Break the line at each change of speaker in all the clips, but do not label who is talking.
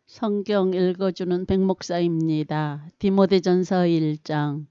성경 읽어주는 백목사입니다. 디모데전서 1장.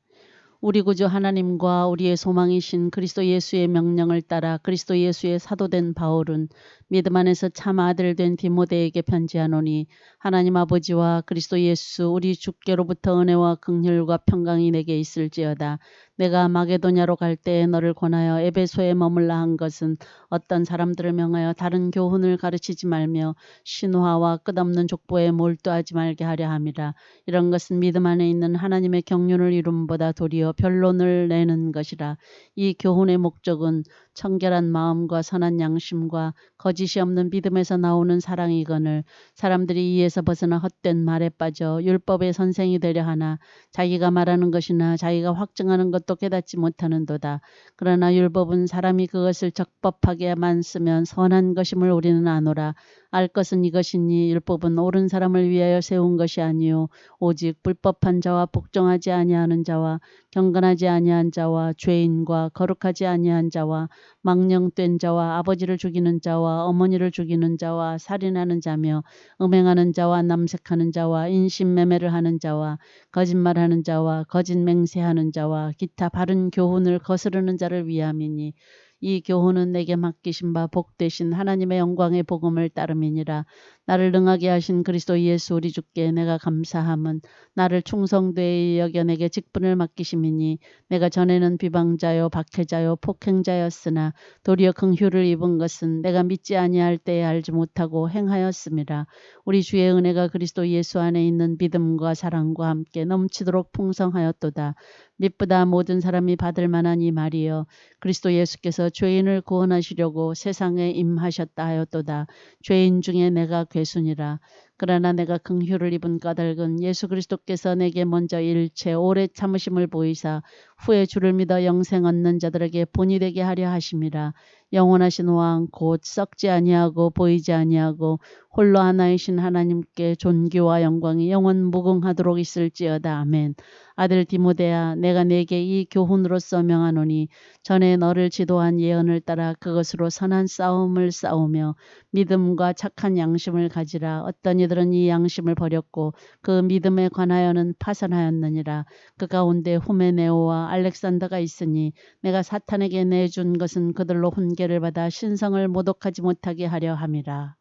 우리 구주 하나님과 우리의 소망이신 그리스도 예수의 명령을 따라 그리스도 예수의 사도된 바울은 믿음 안에서 참 아들 된 디모데에게 편지하노니, 하나님 아버지와 그리스도 예수 우리 주께로부터 은혜와 긍휼과 평강이 내게 있을지어다. 내가 마게도냐로 갈 때에 너를 권하여 에베소에 머물라 한 것은 어떤 사람들을 명하여 다른 교훈을 가르치지 말며 신화와 끝없는 족보에 몰두하지 말게 하려 함이라. 이런 것은 믿음 안에 있는 하나님의 경륜을 이룸보다 도리어 변론을 내는 것이라. 이 교훈의 목적은 청결한 마음과 선한 양심과 거짓이 없는 믿음에서 나오는 사랑이거늘, 사람들이 이에서 벗어나 헛된 말에 빠져 율법의 선생이 되려 하나 자기가 말하는 것이나 자기가 확증하는 것도 깨닫지 못하는도다. 그러나 율법은 사람이 그것을 적법하게만 쓰면 선한 것임을 우리는 아노라. 알 것은 이것이니 율법은 옳은 사람을 위하여 세운 것이 아니요 오직 불법한 자와 복종하지 아니하는 자와 경건하지 아니한 자와 죄인과 거룩하지 아니한 자와 망령된 자와 아버지를 죽이는 자와 어머니를 죽이는 자와 살인하는 자며 음행하는 자와 남색하는 자와 인신매매를 하는 자와 거짓말하는 자와 거짓 맹세하는 자와 기타 바른 교훈을 거스르는 자를 위함이니, 이 교훈은 내게 맡기신 바 복되신 하나님의 영광의 복음을 따름이니라. 나를 능하게 하신 그리스도 예수 우리 주께 내가 감사함은 나를 충성되이 여겨 내게 직분을 맡기심이니, 내가 전에는 비방자요 박해자요 폭행자였으나 도리어 긍휼을 입은 것은 내가 믿지 아니할 때에 알지 못하고 행하였음이라. 우리 주의 은혜가 그리스도 예수 안에 있는 믿음과 사랑과 함께 넘치도록 풍성하였도다. 믿보다 모든 사람이 받을 만한 이 말이여, 그리스도 예수께서 죄인을 구원하시려고 세상에 임하셨다 하였도다. 죄인 중에 내가 괴순이라. 그러나 내가 긍휼을 입은 까닭은 예수 그리스도께서 내게 먼저 일체 오래 참으심을 보이사 후에 주를 믿어 영생 얻는 자들에게 본이 되게 하려 하심이라. 영원하신 왕 곧 썩지 아니하고 보이지 아니하고 홀로 하나이신 하나님께 존귀와 영광이 영원 무궁하도록 있을지어다. 아멘. 아들 디모데야, 내가 네게 이 교훈으로서 명하노니, 전에 너를 지도한 예언을 따라 그것으로 선한 싸움을 싸우며 믿음과 착한 양심을 가지라. 어떤 이들은 이 양심을 버렸고 그 믿음에 관하여는 파산하였느니라. 그 가운데 후메네오와 알렉산더가 있으니 내가 사탄에게 내준 것은 그들로 훈계를 받아 신성을 모독하지 못하게 하려 함이라.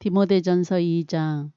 디모데전서 2장.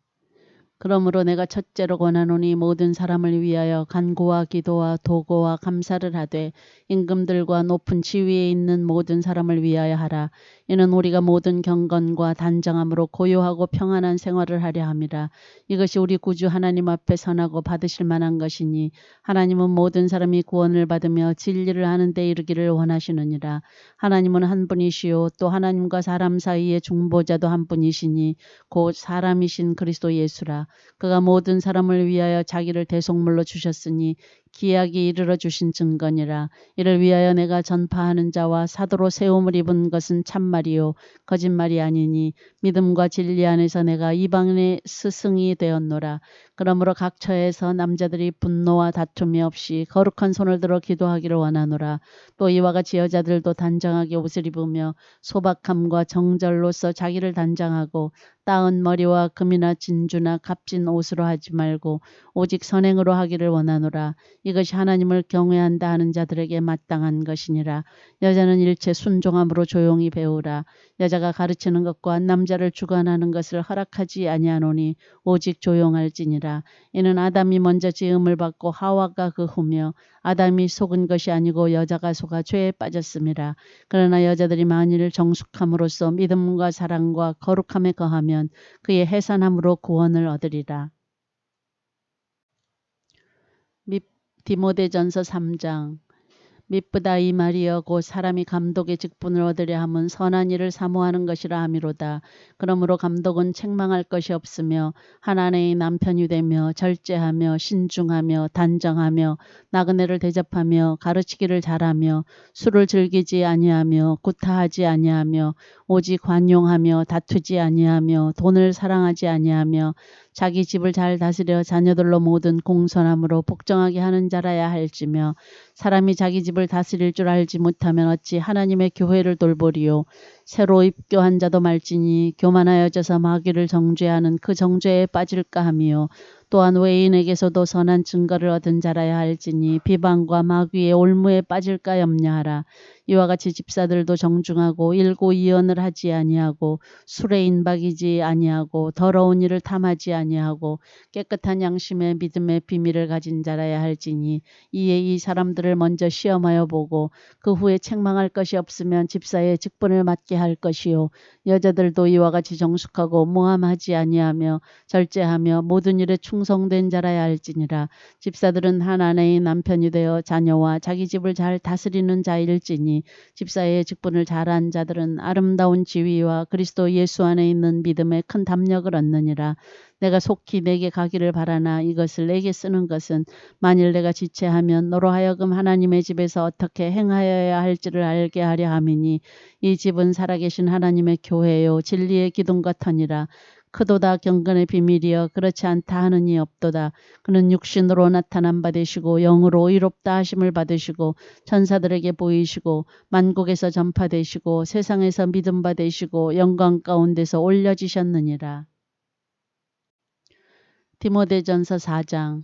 그러므로 내가 첫째로 권하노니, 모든 사람을 위하여 간구와 기도와 도고와 감사를 하되 임금들과 높은 지위에 있는 모든 사람을 위하여 하라. 이는 우리가 모든 경건과 단정함으로 고요하고 평안한 생활을 하려 함이라. 이것이 우리 구주 하나님 앞에 선하고 받으실 만한 것이니, 하나님은 모든 사람이 구원을 받으며 진리를 하는 데 이르기를 원하시느니라. 하나님은 한 분이시요 또 하나님과 사람 사이의 중보자도 한 분이시니 곧 사람이신 그리스도 예수라. 그가 모든 사람을 위하여 자기를 대속물로 주셨으니 기약이 이르러 주신 증거니라. 이를 위하여 내가 전파하는 자와 사도로 세움을 입은 것은 참말이요 거짓말이 아니니, 믿음과 진리 안에서 내가 이방인의 스승이 되었노라. 그러므로 각 처에서 남자들이 분노와 다툼이 없이 거룩한 손을 들어 기도하기를 원하노라. 또 이와 같이 여자들도 단정하게 옷을 입으며 소박함과 정절로서 자기를 단장하고 따은 머리와 금이나 진주나 값진 옷으로 하지 말고 오직 선행으로 하기를 원하노라. 이것이 하나님을 경외한다 하는 자들에게 마땅한 것이니라. 여자는 일체 순종함으로 조용히 배우라. 여자가 가르치는 것과 남자를 주관하는 것을 허락하지 아니하노니 오직 조용할지니라. 이는 아담이 먼저 지음을 받고 하와가 그 후며 아담이 속은 것이 아니고 여자가 속아 죄에 빠졌음이라. 그러나 여자들이 만일 정숙함으로써 믿음과 사랑과 거룩함에 거하면 그의 해산함으로 구원을 얻으리라. 디모데전서 3장. 믿보다 이 말이여 곧 사람이 감독의 직분을 얻으려 함은 선한 일을 사모하는 것이라 함이로다. 그러므로 감독은 책망할 것이 없으며 한 아내의 남편이 되며 절제하며 신중하며 단정하며 나그네를 대접하며 가르치기를 잘하며 술을 즐기지 아니하며 구타하지 아니하며 오직 관용하며 다투지 아니하며 돈을 사랑하지 아니하며 자기 집을 잘 다스려 자녀들로 모든 공손함으로 복종하게 하는 자라야 할지며, 사람이 자기 집을 다스릴 줄 알지 못하면 어찌 하나님의 교회를 돌보리요. 새로 입교한 자도 말지니 교만하여져서 마귀를 정죄하는 그 정죄에 빠질까 하며 또한 외인에게서도 선한 증거를 얻은 자라야 할지니 비방과 마귀의 올무에 빠질까 염려하라. 이와 같이 집사들도 정중하고 일고이언을 하지 아니하고 술에 인박이지 아니하고 더러운 일을 탐하지 아니하고 깨끗한 양심의 믿음의 비밀을 가진 자라야 할지니 이에 이 사람들을 먼저 시험하여 보고 그 후에 책망할 것이 없으면 집사의 직분을 맡게 할 것이요 여자들도 이와 같이 정숙하고 모함하지 아니하며 절제하며 모든 일에 충성된 자라야 할지니라. 집사들은 한 아내의 남편이 되어 자녀와 자기 집을 잘 다스리는 자일지니 집사의 직분을 잘한 자들은 아름다운 지위와 그리스도 예수 안에 있는 믿음에 큰 담력을 얻느니라. 내가 속히 내게 가기를 바라나 이것을 내게 쓰는 것은 만일 내가 지체하면 너로 하여금 하나님의 집에서 어떻게 행하여야 할지를 알게 하려 함이니 이 집은 살아계신 하나님의 교회요 진리의 기둥과 터니라. 크도다 경건의 비밀이여 그렇지 않다 하느니 없도다. 그는 육신으로 나타난 바 되시고 영으로 의롭다 하심을 받으시고 천사들에게 보이시고 만국에서 전파되시고 세상에서 믿음 바 되시고 영광 가운데서 올려지셨느니라. 디모데전서 4장.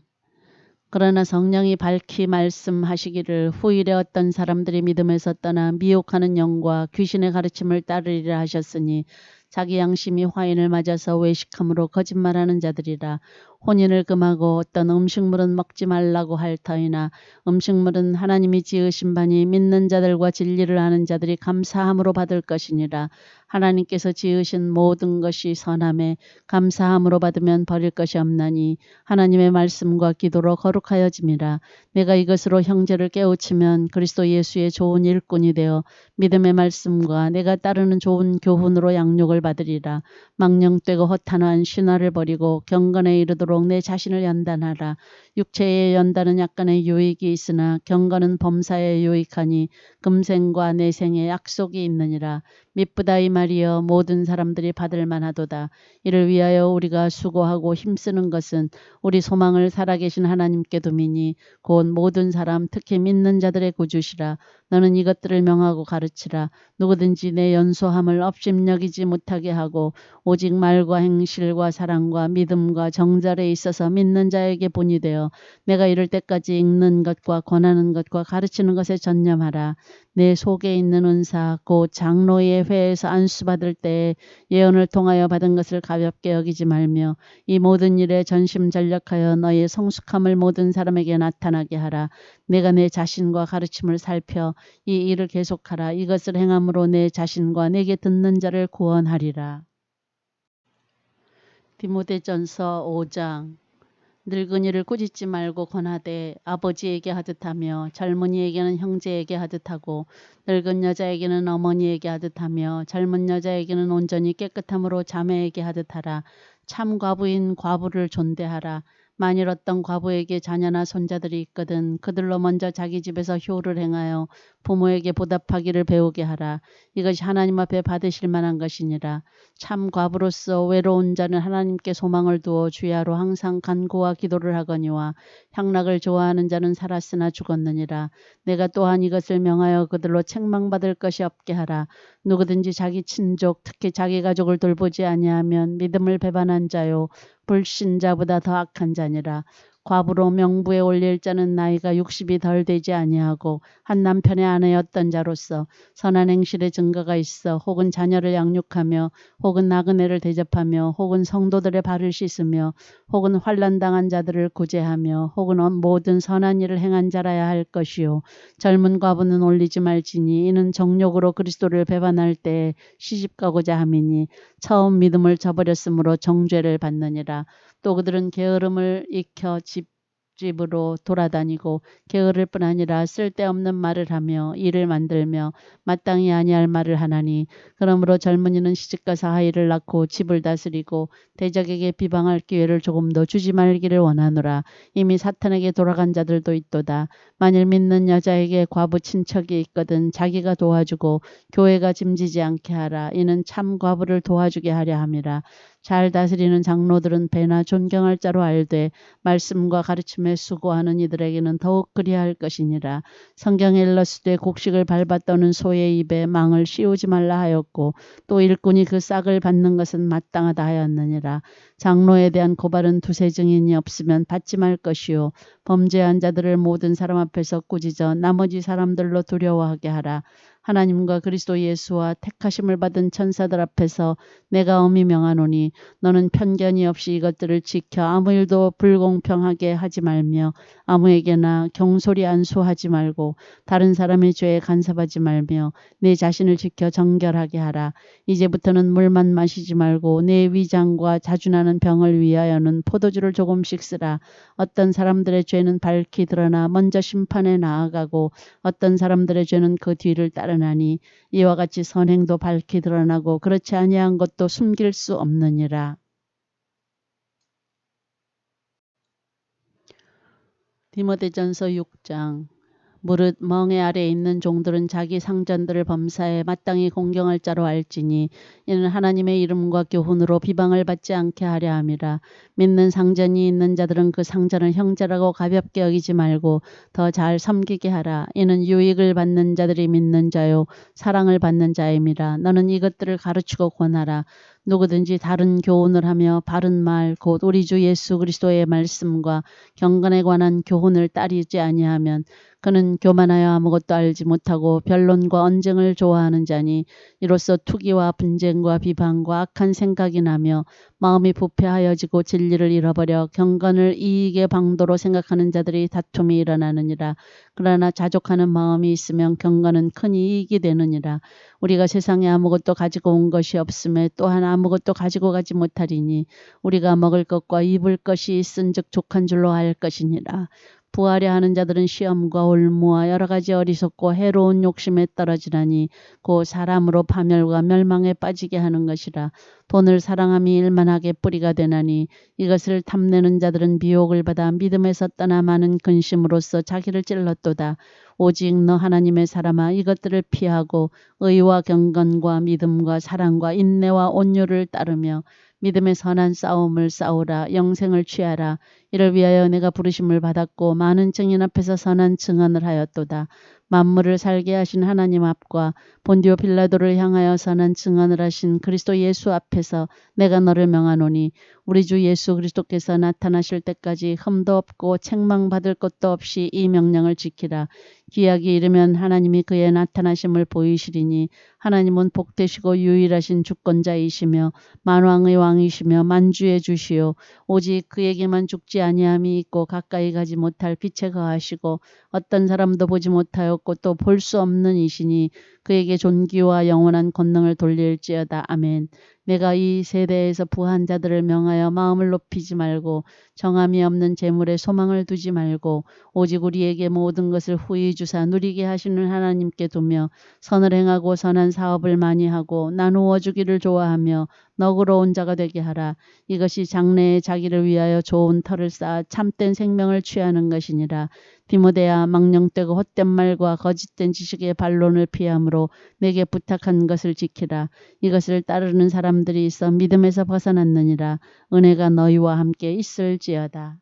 그러나 성령이 밝히 말씀하시기를 후일에 어떤 사람들이 믿음에서 떠나 미혹하는 영과 귀신의 가르침을 따르리라 하셨으니 자기 양심이 화인을 맞아서 외식함으로 거짓말하는 자들이라. 혼인을 금하고 어떤 음식물은 먹지 말라고 할 터이나 음식물은 하나님이 지으신 바니 믿는 자들과 진리를 아는 자들이 감사함으로 받을 것이니라. 하나님께서 지으신 모든 것이 선함에 감사함으로 받으면 버릴 것이 없나니 하나님의 말씀과 기도로 거룩하여짐이라. 내가 이것으로 형제를 깨우치면 그리스도 예수의 좋은 일꾼이 되어 믿음의 말씀과 내가 따르는 좋은 교훈으로 양육을 받으리라. 망령되고 허탄한 신화를 버리고 경건에 이르도록 내 자신을 연단하라. 육체의 연단은 약간의 유익이 있으나 경건은 범사에 유익하니 금생과 내생에 약속이 있느니라. 미쁘다 이 말이여 모든 사람들이 받을 만하도다. 이를 위하여 우리가 수고하고 힘쓰는 것은 우리 소망을 살아계신 하나님께 두미니 곧 모든 사람 특히 믿는 자들의 구주시라. 너는 이것들을 명하고 가르치라. 누구든지 내 연소함을 업심여기지 못하게 하고 오직 말과 행실과 사랑과 믿음과 정절에 있어서 믿는 자에게 본이 되어 내가 이를 때까지 읽는 것과 권하는 것과 가르치는 것에 전념하라. 내 속에 있는 은사 곧 장로의 회에서 안수받을 때에 예언을 통하여 받은 것을 가볍게 여기지 말며 이 모든 일에 전심전력하여 너의 성숙함을 모든 사람에게 나타나게 하라. 내가 내 자신과 가르침을 살펴 이 일을 계속하라. 이것을 행함으로 내 자신과 내게 듣는 자를 구원하리라. 디모데전서 5장. 늙은이를 꾸짖지 말고 권하되 아버지에게 하듯하며 젊은이에게는 형제에게 하듯하고 늙은 여자에게는 어머니에게 하듯하며 젊은 여자에게는 온전히 깨끗함으로 자매에게 하듯하라. 참 과부인 과부를 존대하라. 만일 어떤 과부에게 자녀나 손자들이 있거든 그들로 먼저 자기 집에서 효를 행하여 부모에게 보답하기를 배우게 하라. 이것이 하나님 앞에 받으실 만한 것이니라. 참 과부로서 외로운 자는 하나님께 소망을 두어 주야로 항상 간구와 기도를 하거니와 향락을 좋아하는 자는 살았으나 죽었느니라. 내가 또한 이것을 명하여 그들로 책망받을 것이 없게 하라. 누구든지 자기 친족 특히 자기 가족을 돌보지 아니하면 믿음을 배반한 자요 불신자보다 더 악한 자니라. 과부로 명부에 올릴 자는 나이가 60이 덜 되지 아니하고 한 남편의 아내였던 자로서 선한 행실의 증거가 있어 혹은 자녀를 양육하며 혹은 나그네를 대접하며 혹은 성도들의 발을 씻으며 혹은 환난당한 자들을 구제하며 혹은 모든 선한 일을 행한 자라야 할 것이요 젊은 과부는 올리지 말지니 이는 정욕으로 그리스도를 배반할 때에 시집가고자 함이니 처음 믿음을 저버렸으므로 정죄를 받느니라. 또 그들은 게으름을 익혀 집으로 돌아다니고 게으를 뿐 아니라 쓸데없는 말을 하며 일을 만들며 마땅히 아니할 말을 하나니 그러므로 젊은이는 시집가서 아이를 낳고 집을 다스리고 대적에게 비방할 기회를 조금도 주지 말기를 원하노라. 이미 사탄에게 돌아간 자들도 있도다. 만일 믿는 여자에게 과부 친척이 있거든 자기가 도와주고 교회가 짐지지 않게 하라. 이는 참 과부를 도와주게 하려 함이라. 잘 다스리는 장로들은 배나 존경할 자로 알되 말씀과 가르침에 수고하는 이들에게는 더욱 그리할 것이니라. 성경에 일렀으되 곡식을 밟아 떠는 소의 입에 망을 씌우지 말라 하였고 또 일꾼이 그 싹을 받는 것은 마땅하다 하였느니라. 장로에 대한 고발은 두세 증인이 없으면 받지 말 것이요 범죄한 자들을 모든 사람 앞에서 꾸짖어 나머지 사람들로 두려워하게 하라. 하나님과 그리스도 예수와 택하심을 받은 천사들 앞에서 내가 엄히 명하노니 너는 편견이 없이 이것들을 지켜 아무 일도 불공평하게 하지 말며 아무에게나 경솔히 안수하지 말고 다른 사람의 죄에 간섭하지 말며 내 자신을 지켜 정결하게 하라. 이제부터는 물만 마시지 말고 내 위장과 자주나는 병을 위하여는 포도주를 조금씩 쓰라. 어떤 사람들의 죄는 밝히 드러나 먼저 심판에 나아가고 어떤 사람들의 죄는 그 뒤를 따르나니 이와 같이 선행도 밝히 드러나고 그렇지 아니한 것도 숨길 수 없느니라. 디모데전서 6장. 무릇 멍에 아래에 있는 종들은 자기 상전들을 범사에 마땅히 공경할 자로 알지니 이는 하나님의 이름과 교훈으로 비방을 받지 않게 하려 함이라. 믿는 상전이 있는 자들은 그 상전을 형제라고 가볍게 여기지 말고 더 잘 섬기게 하라. 이는 유익을 받는 자들이 믿는 자요 사랑을 받는 자임이라. 너는 이것들을 가르치고 권하라. 누구든지 다른 교훈을 하며 바른 말 곧 우리 주 예수 그리스도의 말씀과 경건에 관한 교훈을 따르지 아니하면 그는 교만하여 아무것도 알지 못하고 변론과 언쟁을 좋아하는 자니 이로써 투기와 분쟁과 비방과 악한 생각이 나며 마음이 부패하여지고 진리를 잃어버려 경건을 이익의 방도로 생각하는 자들이 다툼이 일어나느니라. 그러나 자족하는 마음이 있으면 경건은 큰 이익이 되느니라. 우리가 세상에 아무것도 가지고 온 것이 없음에 또한 아무것도 가지고 가지 못하리니 우리가 먹을 것과 입을 것이 있은즉 족한 줄로 알 것이니라. 부하려 하는 자들은 시험과 올무와 여러 가지 어리석고 해로운 욕심에 떨어지나니 곧 사람으로 파멸과 멸망에 빠지게 하는 것이라. 돈을 사랑함이 일만하게 뿌리가 되나니 이것을 탐내는 자들은 미혹을 받아 믿음에서 떠나 많은 근심으로써 자기를 찔렀도다. 오직 너 하나님의 사람아 이것들을 피하고 의와 경건과 믿음과 사랑과 인내와 온유를 따르며 믿음의 선한 싸움을 싸우라. 영생을 취하라. 이를 위하여 내가 부르심을 받았고 많은 증인 앞에서 선한 증언을 하였도다. 만물을 살게 하신 하나님 앞과 본디오 빌라도를 향하여 선한 증언을 하신 그리스도 예수 앞에서 내가 너를 명하노니 우리 주 예수 그리스도께서 나타나실 때까지 흠도 없고 책망받을 것도 없이 이 명령을 지키라. 기약이 이르면 하나님이 그의 나타나심을 보이시리니 하나님은 복되시고 유일하신 주권자이시며 만왕의 왕이시며 만주의 주시요 오직 그에게만 죽지 아니함이 있고 가까이 가지 못할 빛에 거하시고 어떤 사람도 보지 못하였고 또 볼 수 없는 이시니 그에게 존귀와 영원한 권능을 돌릴지어다. 아멘. 내가 이 세대에서 부한 자들을 명하여 마음을 높이지 말고 정함이 없는 재물에 소망을 두지 말고 오직 우리에게 모든 것을 후히 주사 누리게 하시는 하나님께 두며 선을 행하고 선한 사업을 많이 하고 나누어 주기를 좋아하며 너그러운 자가 되게 하라. 이것이 장래에 자기를 위하여 좋은 터를 쌓아 참된 생명을 취하는 것이니라. 디모데야 망령되고 헛된 말과 거짓된 지식의 반론을 피함으로 내게 부탁한 것을 지키라. 이것을 따르는 사람들이 있어 믿음에서 벗어났느니라. 은혜가 너희와 함께 있을지어다.